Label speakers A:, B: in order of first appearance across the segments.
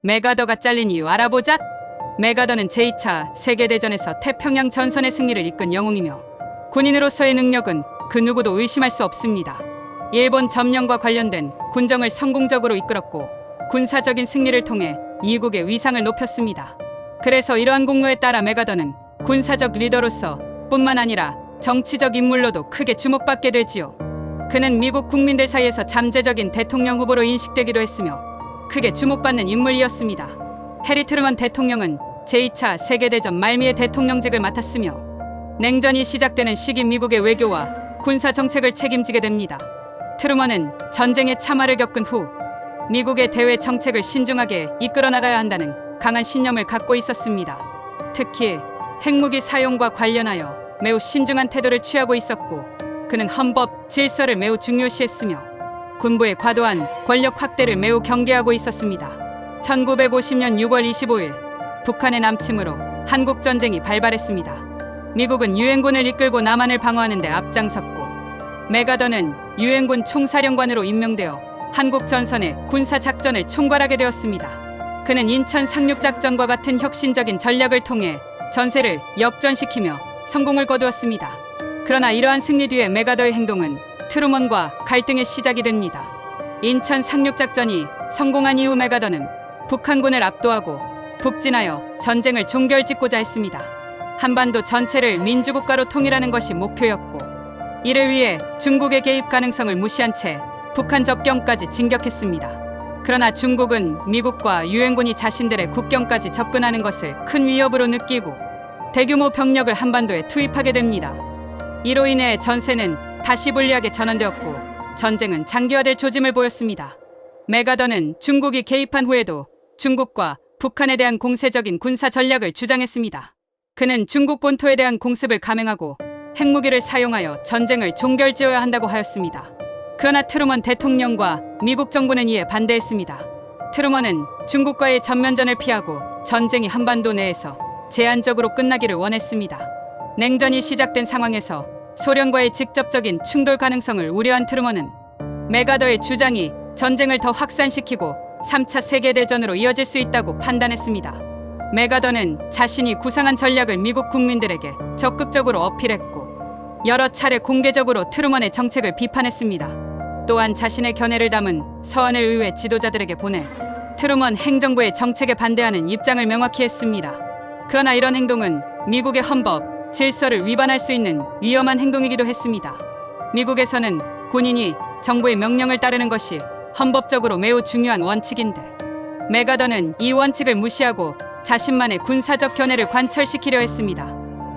A: 메가더가 잘린 이유 알아보자. 메가더는 제2차 세계대전에서 태평양 전선의 승리를 이끈 영웅이며 군인으로서의 능력은 그 누구도 의심할 수 없습니다. 일본 점령과 관련된 군정을 성공적으로 이끌었고 군사적인 승리를 통해 이국의 위상을 높였습니다. 그래서 이러한 공로에 따라 메가더는 군사적 리더로서 뿐만 아니라 정치적 인물로도 크게 주목받게 되지요. 그는 미국 국민들 사이에서 잠재적인 대통령 후보로 인식되기도 했으며 크게 주목받는 인물이었습니다. 해리 트루먼 대통령은 제2차 세계대전 말미에 대통령직을 맡았으며 냉전이 시작되는 시기 미국의 외교와 군사 정책을 책임지게 됩니다. 트루먼은 전쟁의 참화를 겪은 후 미국의 대외 정책을 신중하게 이끌어 나가야 한다는 강한 신념을 갖고 있었습니다. 특히 핵무기 사용과 관련하여 매우 신중한 태도를 취하고 있었고 그는 헌법 질서를 매우 중요시했으며 군부의 과도한 권력 확대를 매우 경계하고 있었습니다. 1950년 6월 25일 북한의 남침으로 한국전쟁이 발발했습니다. 미국은 유엔군을 이끌고 남한을 방어하는 데 앞장섰고 메가더는 유엔군 총사령관으로 임명되어 한국 전선의 군사작전을 총괄하게 되었습니다. 그는 인천 상륙작전과 같은 혁신적인 전략을 통해 전세를 역전시키며 성공을 거두었습니다. 그러나 이러한 승리 뒤에 메가더의 행동은 트루먼과 갈등의 시작이 됩니다. 인천 상륙작전이 성공한 이후 메가더는 북한군을 압도하고 북진하여 전쟁을 종결짓고자 했습니다. 한반도 전체를 민주국가로 통일하는 것이 목표였고 이를 위해 중국의 개입 가능성을 무시한 채 북한 접경까지 진격했습니다. 그러나 중국은 미국과 유엔군이 자신들의 국경까지 접근하는 것을 큰 위협으로 느끼고 대규모 병력을 한반도에 투입하게 됩니다. 이로 인해 전세는 다시 불리하게 전환되었고 전쟁은 장기화될 조짐을 보였습니다. 메가더는 중국이 개입한 후에도 중국과 북한에 대한 공세적인 군사 전략을 주장했습니다. 그는 중국 본토에 대한 공습을 감행하고 핵무기를 사용하여 전쟁을 종결지어야 한다고 하였습니다. 그러나 트루먼 대통령과 미국 정부는 이에 반대했습니다. 트루먼은 중국과의 전면전을 피하고 전쟁이 한반도 내에서 제한적으로 끝나기를 원했습니다. 냉전이 시작된 상황에서 소련과의 직접적인 충돌 가능성을 우려한 트루먼은 메가더의 주장이 전쟁을 더 확산시키고 3차 세계대전으로 이어질 수 있다고 판단했습니다. 메가더는 자신이 구상한 전략을 미국 국민들에게 적극적으로 어필했고 여러 차례 공개적으로 트루먼의 정책을 비판했습니다. 또한 자신의 견해를 담은 서한을 의회 지도자들에게 보내 트루먼 행정부의 정책에 반대하는 입장을 명확히 했습니다. 그러나 이런 행동은 미국의 헌법, 질서를 위반할 수 있는 위험한 행동이기도 했습니다. 미국에서는 군인이 정부의 명령을 따르는 것이 헌법적으로 매우 중요한 원칙인데 메가더는 이 원칙을 무시하고 자신만의 군사적 견해를 관철시키려 했습니다.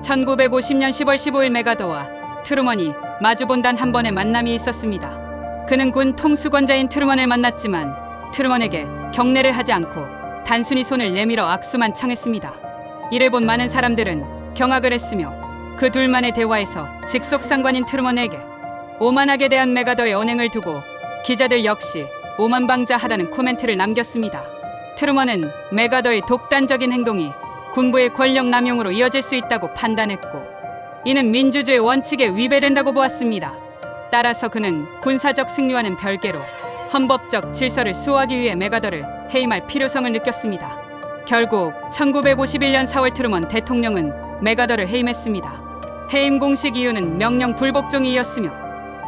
A: 1950년 10월 15일 메가더와 트루먼이 마주본 단 한 번의 만남이 있었습니다. 그는 군 통수권자인 트루먼을 만났지만 트루먼에게 경례를 하지 않고 단순히 손을 내밀어 악수만 청했습니다. 이를 본 많은 사람들은 경악을 했으며 그 둘만의 대화에서 직속상관인 트루먼에게 오만하게 대한 메가더의 언행을 두고 기자들 역시 오만방자하다는 코멘트를 남겼습니다. 트루먼은 메가더의 독단적인 행동이 군부의 권력 남용으로 이어질 수 있다고 판단했고 이는 민주주의 원칙에 위배된다고 보았습니다. 따라서 그는 군사적 승리와는 별개로 헌법적 질서를 수호하기 위해 메가더를 해임할 필요성을 느꼈습니다. 결국 1951년 4월 트루먼 대통령은 메가더를 해임했습니다. 해임 공식 이유는 명령 불복종이었으며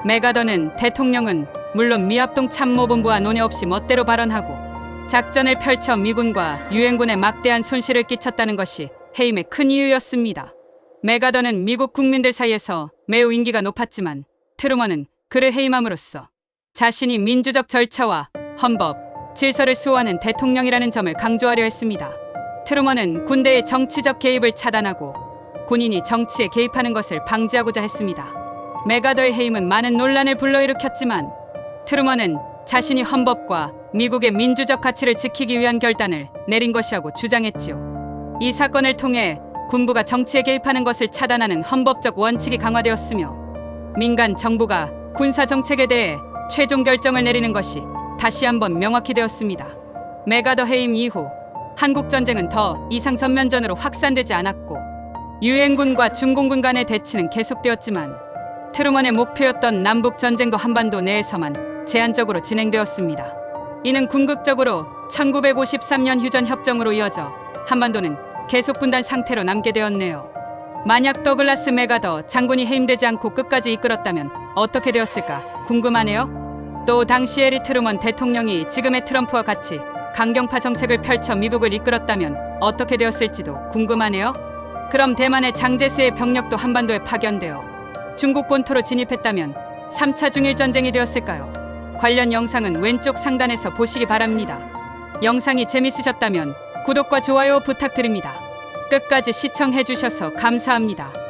A: 메가더는 대통령은 물론 미합동 참모본부와 논의 없이 멋대로 발언하고 작전을 펼쳐 미군과 유엔군에 막대한 손실을 끼쳤다는 것이 해임의 큰 이유였습니다. 메가더는 미국 국민들 사이에서 매우 인기가 높았지만 트루먼은 그를 해임함으로써 자신이 민주적 절차와 헌법, 질서를 수호하는 대통령이라는 점을 강조하려 했습니다. 트루먼은 군대의 정치적 개입을 차단하고 군인이 정치에 개입하는 것을 방지하고자 했습니다. 메가더의 해임은 많은 논란을 불러일으켰지만 트루먼은 자신이 헌법과 미국의 민주적 가치를 지키기 위한 결단을 내린 것이라고 주장했지요. 이 사건을 통해 군부가 정치에 개입하는 것을 차단하는 헌법적 원칙이 강화되었으며 민간 정부가 군사 정책에 대해 최종 결정을 내리는 것이 다시 한번 명확히 되었습니다. 메가더 해임 이후 한국 전쟁은 더 이상 전면전으로 확산되지 않았고 유엔군과 중공군 간의 대치는 계속되었지만 트루먼의 목표였던 남북 전쟁도 한반도 내에서만 제한적으로 진행되었습니다. 이는 궁극적으로 1953년 휴전 협정으로 이어져 한반도는 계속 분단 상태로 남게 되었네요. 만약 더글라스 맥아더 장군이 해임되지 않고 끝까지 이끌었다면 어떻게 되었을까 궁금하네요. 또 당시 해리 트루먼 대통령이 지금의 트럼프와 같이 강경파 정책을 펼쳐 미국을 이끌었다면 어떻게 되었을지도 궁금하네요. 그럼 대만의 장제스의 병력도 한반도에 파견되어 중국 본토로 진입했다면 3차 중일전쟁이 되었을까요? 관련 영상은 왼쪽 상단에서 보시기 바랍니다. 영상이 재밌으셨다면 구독과 좋아요 부탁드립니다. 끝까지 시청해주셔서 감사합니다.